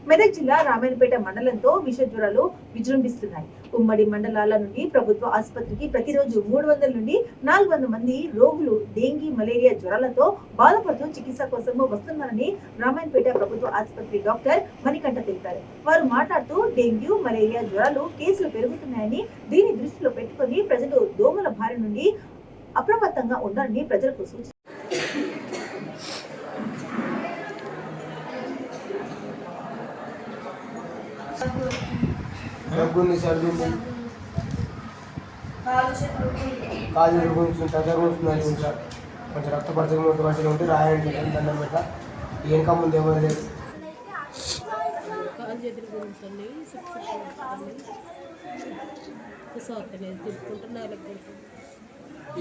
మెదక్ జిల్లా రామాయణపేట మండలంతో విష జ్వరాలు విజృంభిస్తున్నాయి. ఉమ్మడి మండలాల నుండి ప్రభుత్వ ఆసుపత్రికి ప్రతిరోజు 300 నుండి 400 మంది రోగులు డెంగీ మలేరియా జ్వరాలతో బాధపడుతూ చికిత్స కోసం వస్తున్నారని రామాయణపేట ప్రభుత్వ ఆసుపత్రి డాక్టర్ మణికంఠ తెలిపారు. వారు మాట్లాడుతూ డెంగ్యూ మలేరియా జ్వరాలు కేసులు పెరుగుతున్నాయని, దీన్ని దృష్టిలో పెట్టుకుని ప్రజలు దోమల బారి నుండి అప్రమత్తంగా ఉండాలని ప్రజలకు సూచించారు. దగ్గుంది, సర్ది ఉంది, కాలు గుంజుతుంది, దగ్గర గుంజుతుంది, సార్ కొంచెం రక్తపరచగా ఉంటే రాయండి దండం పెట్ట వెనక ముందు ఎవరు లేదు.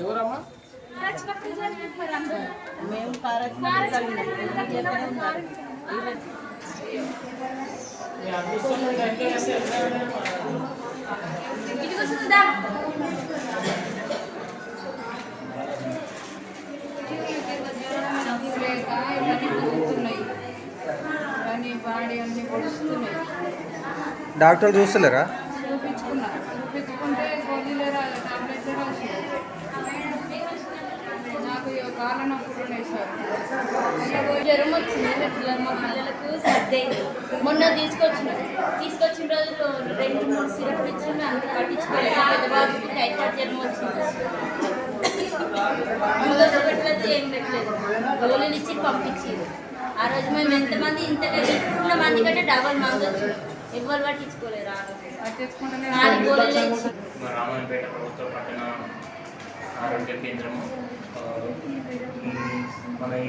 ఎవరమ్మా మేము డాక్టర్ చూస్తలేరా? చూపించుకుంటే గోళీలే రాదు, టాబ్లెట్లే రాదు. నాకు కాళ్ళ నొప్పులు ఉన్నాయి సార్. జ్వరం వచ్చింది, మా పిల్లలకు సర్ది అయింది. మొన్న తీసుకొచ్చిన రోజులు 2-3 సిరప్లు ఇచ్చింది, అంత పట్టించుకోలేదు. పెద్ద బాబుకి టైఫాయిడ్ జ్వరం వచ్చింది, గ్లూకోజ్ పెట్టలేదు, ఏం పెట్టలేదు, గోళీలు ఇచ్చి పంపించింది. ఆ రోజు మేము ఎంతమంది ఇంత మంది కంటే డబల్ మంది వచ్చింది, ఎవరు పట్టించుకోలేరు. రామాయణపేట ప్రభుత్వ పట్టణ ఆరోగ్య కేంద్రము మన ఈ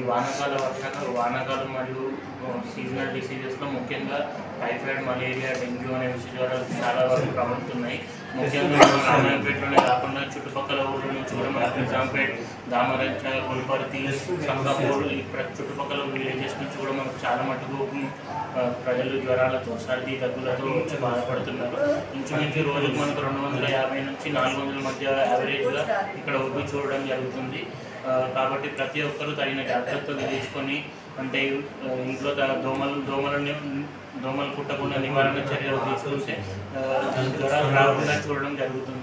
వానాకాలం మరియు సీజనల్ డిసీజెస్లో ముఖ్యంగా టైఫాయిడ్, మలేరియా, డెంగ్యూ అనే విష జ్వరాలు చాలా వరకు ప్రబలుతున్నాయి. ముఖ్యంగా రామాయణపేటలోనే కాకుండా చుట్టుపక్కల ఊళ్ళ నుంచి కూడా మనకు నిజాంపేట్, దామరచ, గుల్పర్తి, సంగాపూర్ చుట్టుపక్కల విలేజెస్ నుంచి కూడా మనకు చాలా మటుకు ప్రజలు జ్వరాలతో, సర్ది, దగ్గులతో వచ్చి బాధపడుతున్నారు. ఇంచుమించు రోజుకు మనకు 250 నుంచి 400 మధ్య యావరేజ్గా ఇక్కడ ఉగ్గు చూడడం జరుగుతుంది. కాబట్టి ప్రతి ఒక్కరూ తగిన జాగ్రత్తలు తీసుకొని, అంటే ఇంట్లో దోమలు కుట్టకుండా నివారణ చర్యలు తీసుకుంటే జ్వరాలు రాకుండా చూడడం జరుగుతుంది.